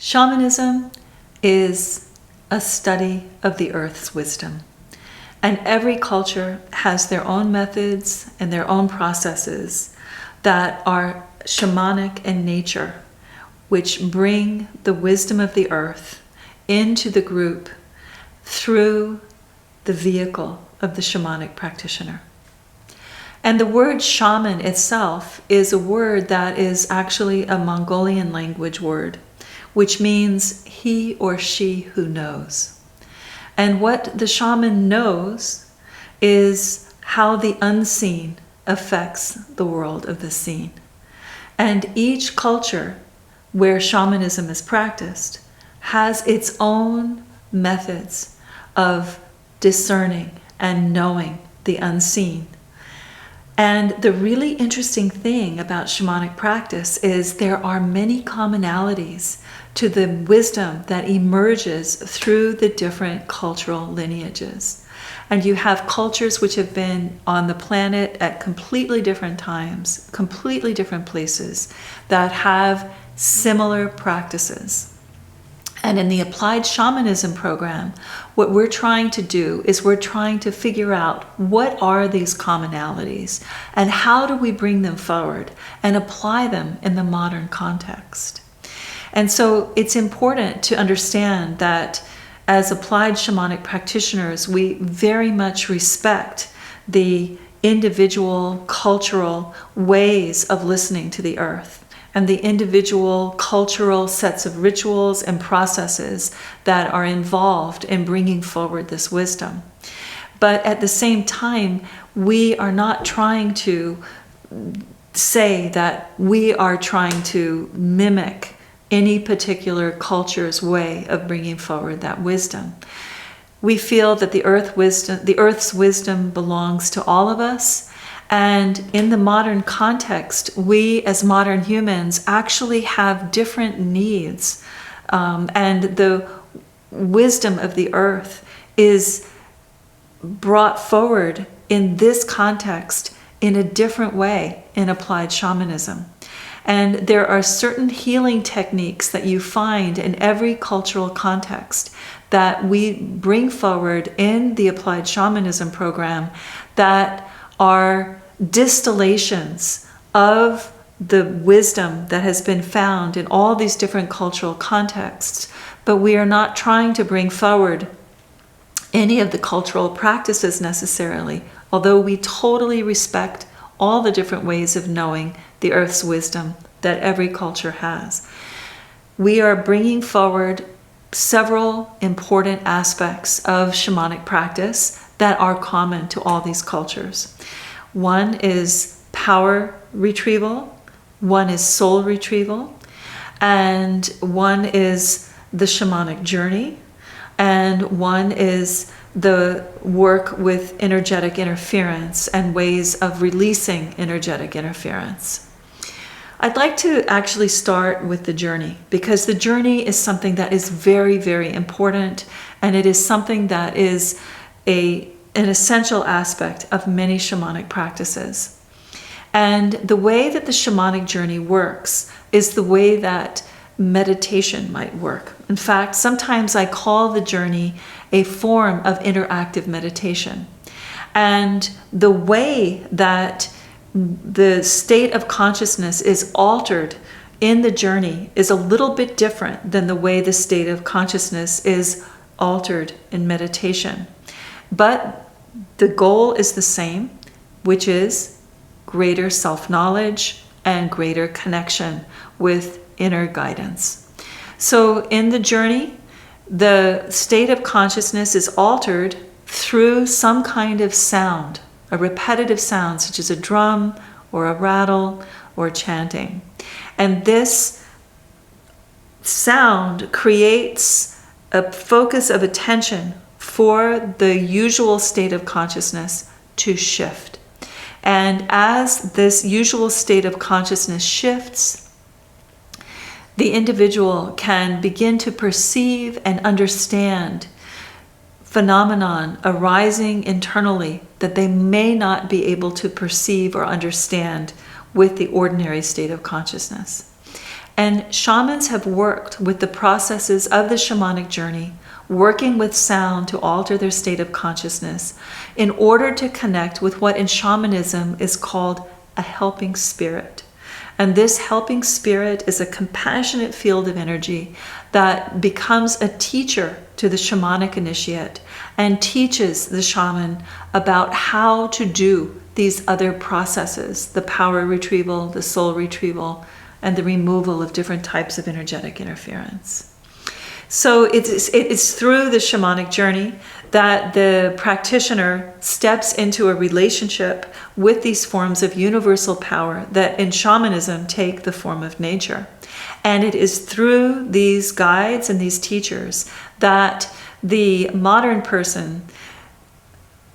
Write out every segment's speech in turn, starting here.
Shamanism is a study of the earth's wisdom. And every culture has their own methods and their own processes that are shamanic in nature, which bring the wisdom of the earth into the group through the vehicle of the shamanic practitioner. And the word shaman itself is a word that is actually a Mongolian language word, which means he or she who knows. And what the shaman knows is how the unseen affects the world of the seen. And each culture where shamanism is practiced has its own methods of discerning and knowing the unseen. And the really interesting thing about shamanic practice is there are many commonalities to the wisdom that emerges through the different cultural lineages. And you have cultures which have been on the planet at completely different times, completely different places, that have similar practices. And in the Applied Shamanism program, what we're trying to do is we're trying to figure out what are these commonalities and how do we bring them forward and apply them in the modern context. And so it's important to understand that as applied shamanic practitioners, we very much respect the individual cultural ways of listening to the earth and the individual cultural sets of rituals and processes that are involved in bringing forward this wisdom. But at the same time, we are not trying to say that we are trying to mimic any particular culture's way of bringing forward that wisdom. We feel that the earth's wisdom belongs to all of us. And in the modern context, we as modern humans actually have different needs. And the wisdom of the earth is brought forward in this context in a different way in applied shamanism. And there are certain healing techniques that you find in every cultural context that we bring forward in the applied shamanism program that are distillations of the wisdom that has been found in all these different cultural contexts. But we are not trying to bring forward any of the cultural practices necessarily, although we totally respect all the different ways of knowing the earth's wisdom that every culture has. We are bringing forward several important aspects of shamanic practice that are common to all these cultures. One is power retrieval, one is soul retrieval, and one is the shamanic journey, and one is the work with energetic interference and ways of releasing energetic interference. I'd like to actually start with the journey, because the journey is something that is very, very important, and it is something that is an essential aspect of many shamanic practices. And the way that the shamanic journey works is the way that meditation might work. In fact, sometimes I call the journey a form of interactive meditation. And the way that the state of consciousness is altered in the journey is a little bit different than the way the state of consciousness is altered in meditation. But the goal is the same, which is greater self-knowledge and greater connection with inner guidance. So in the journey, the state of consciousness is altered through some kind of sound, a repetitive sound such as a drum or a rattle or chanting. And this sound creates a focus of attention for the usual state of consciousness to shift. And as this usual state of consciousness shifts, the individual can begin to perceive and understand phenomenon arising internally that they may not be able to perceive or understand with the ordinary state of consciousness. And shamans have worked with the processes of the shamanic journey, working with sound to alter their state of consciousness in order to connect with what in shamanism is called a helping spirit. And this helping spirit is a compassionate field of energy that becomes a teacher to the shamanic initiate and teaches the shaman about how to do these other processes, the power retrieval, the soul retrieval, and the removal of different types of energetic interference. So it's through the shamanic journey that the practitioner steps into a relationship with these forms of universal power that in shamanism take the form of nature. And it is through these guides and these teachers that the modern person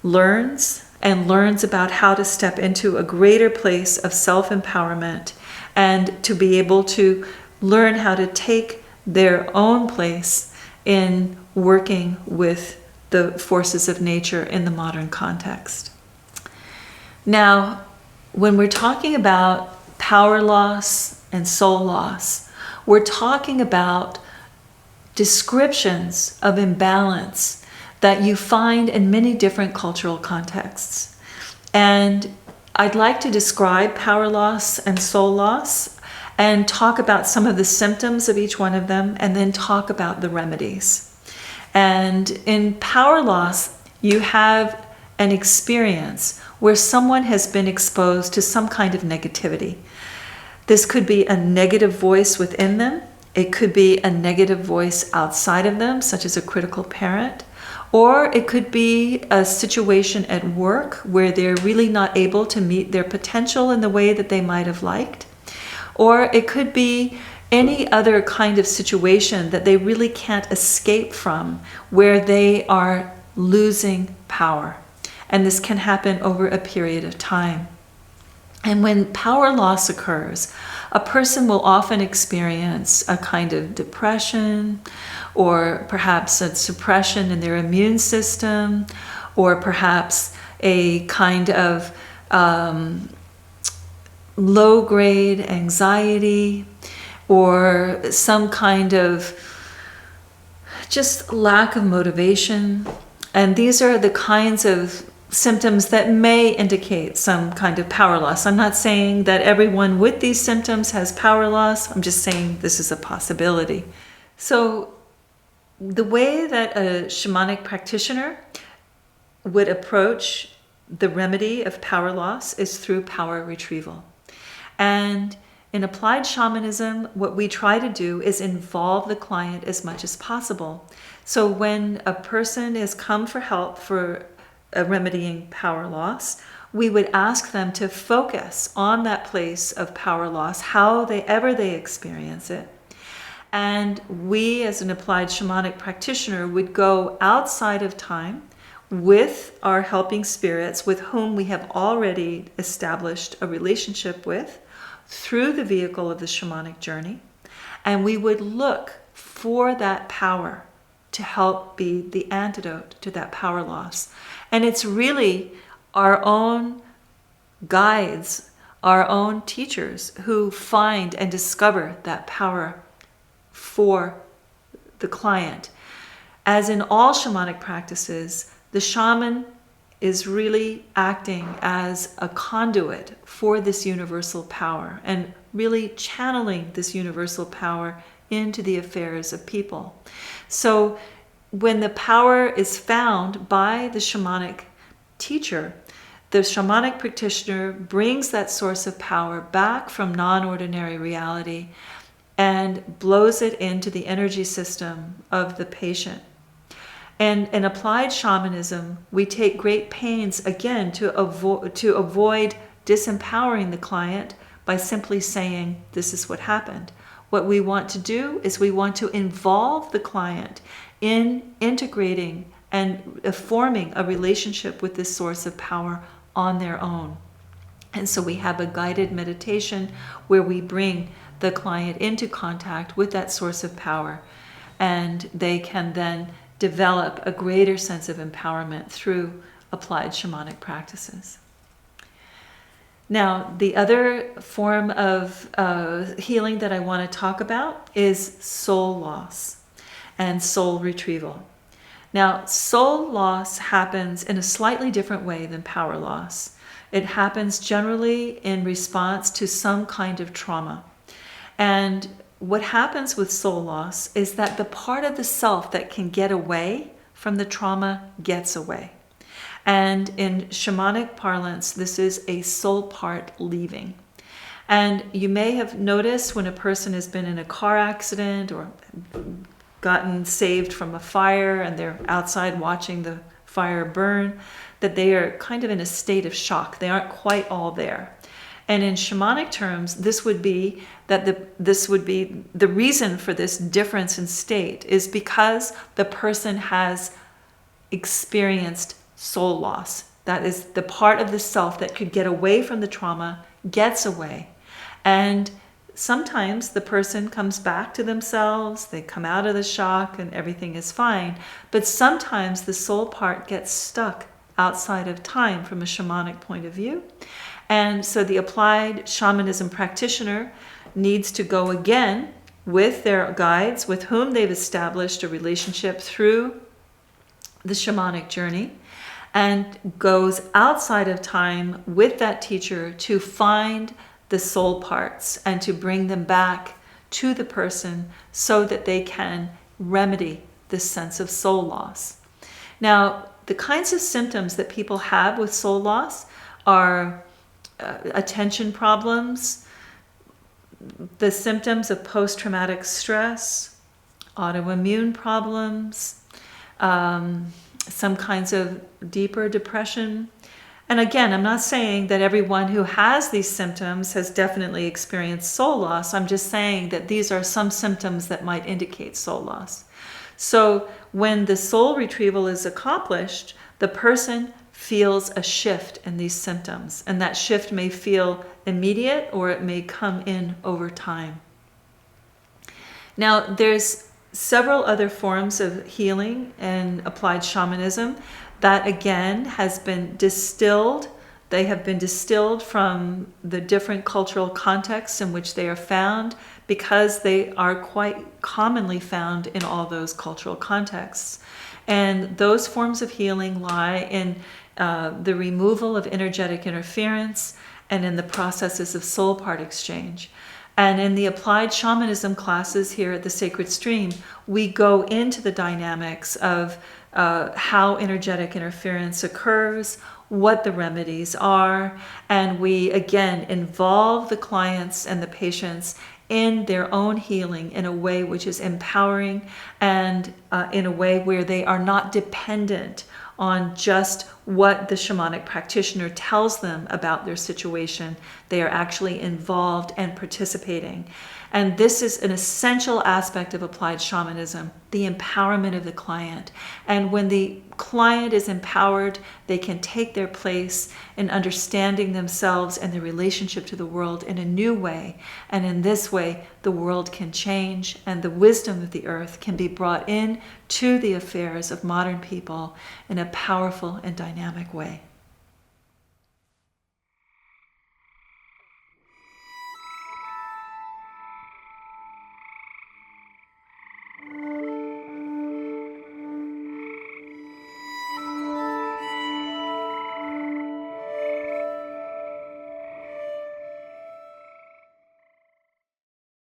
learns about how to step into a greater place of self-empowerment and to be able to learn how to take their own place in working with the forces of nature in the modern context. Now, when we're talking about power loss and soul loss, we're talking about descriptions of imbalance that you find in many different cultural contexts. And I'd like to describe power loss and soul loss and talk about some of the symptoms of each one of them, and then talk about the remedies. And in power loss, you have an experience where someone has been exposed to some kind of negativity. This could be a negative voice within them. It could be a negative voice outside of them, such as a critical parent. Or it could be a situation at work where they're really not able to meet their potential in the way that they might have liked. Or it could be any other kind of situation that they really can't escape from, where they are losing power. And this can happen over a period of time. And when power loss occurs, a person will often experience a kind of depression, or perhaps a suppression in their immune system, or perhaps a kind of low-grade anxiety, or some kind of just lack of motivation. And these are the kinds of symptoms that may indicate some kind of power loss. I'm not saying that everyone with these symptoms has power loss. I'm just saying this is a possibility. So the way that a shamanic practitioner would approach the remedy of power loss is through power retrieval. And in applied shamanism, what we try to do is involve the client as much as possible. So when a person has come for help for remedying power loss, we would ask them to focus on that place of power loss, however they experience it. And we, as an applied shamanic practitioner, would go outside of time with our helping spirits with whom we have already established a relationship with through the vehicle of the shamanic journey. And we would look for that power to help be the antidote to that power loss. And it's really our own guides, our own teachers who find and discover that power for the client. As in all shamanic practices, the shaman is really acting as a conduit for this universal power and really channeling this universal power into the affairs of people. So when the power is found by the shamanic teacher, the shamanic practitioner brings that source of power back from non-ordinary reality and blows it into the energy system of the patient. And in applied shamanism, we take great pains, again, to avoid disempowering the client by simply saying, this is what happened. What we want to do is we want to involve the client in integrating and forming a relationship with this source of power on their own. And so we have a guided meditation where we bring the client into contact with that source of power, and they can then develop a greater sense of empowerment through applied shamanic practices. Now, the other form of healing that I want to talk about is soul loss and soul retrieval. Now, soul loss happens in a slightly different way than power loss. It happens generally in response to some kind of trauma. And what happens with soul loss is that the part of the self that can get away from the trauma gets away. And in shamanic parlance, this is a soul part leaving. And you may have noticed when a person has been in a car accident or gotten saved from a fire and they're outside watching the fire burn, that they are kind of in a state of shock. They aren't quite all there. And in shamanic terms, this would be the reason for this difference in state is because the person has experienced soul loss. That is the part of the self that could get away from the trauma gets away. And sometimes the person comes back to themselves, they come out of the shock and everything is fine. But sometimes the soul part gets stuck outside of time from a shamanic point of view. And so the applied shamanism practitioner needs to go again with their guides with whom they've established a relationship through the shamanic journey, and goes outside of time with that teacher to find the soul parts and to bring them back to the person so that they can remedy this sense of soul loss. Now, the kinds of symptoms that people have with soul loss are attention problems, the symptoms of post-traumatic stress, autoimmune problems, some kinds of deeper depression. And again, I'm not saying that everyone who has these symptoms has definitely experienced soul loss. I'm just saying that these are some symptoms that might indicate soul loss. So when the soul retrieval is accomplished, the person feels a shift in these symptoms. And that shift may feel immediate or it may come in over time. Now, there's several other forms of healing and applied shamanism that again has been distilled. They have been distilled from the different cultural contexts in which they are found because they are quite commonly found in all those cultural contexts. And those forms of healing lie in the removal of energetic interference and in the processes of soul part exchange. And in the applied shamanism classes here at the Sacred Stream, we go into the dynamics of how energetic interference occurs, what the remedies are, and we again involve the clients and the patients in their own healing in a way which is empowering and in a way where they are not dependent on just what the shamanic practitioner tells them about their situation. They are actually involved and participating. And this is an essential aspect of applied shamanism, the empowerment of the client. And when the client is empowered, they can take their place in understanding themselves and their relationship to the world in a new way. And in this way, the world can change and the wisdom of the earth can be brought in to the affairs of modern people in a powerful and dynamic way.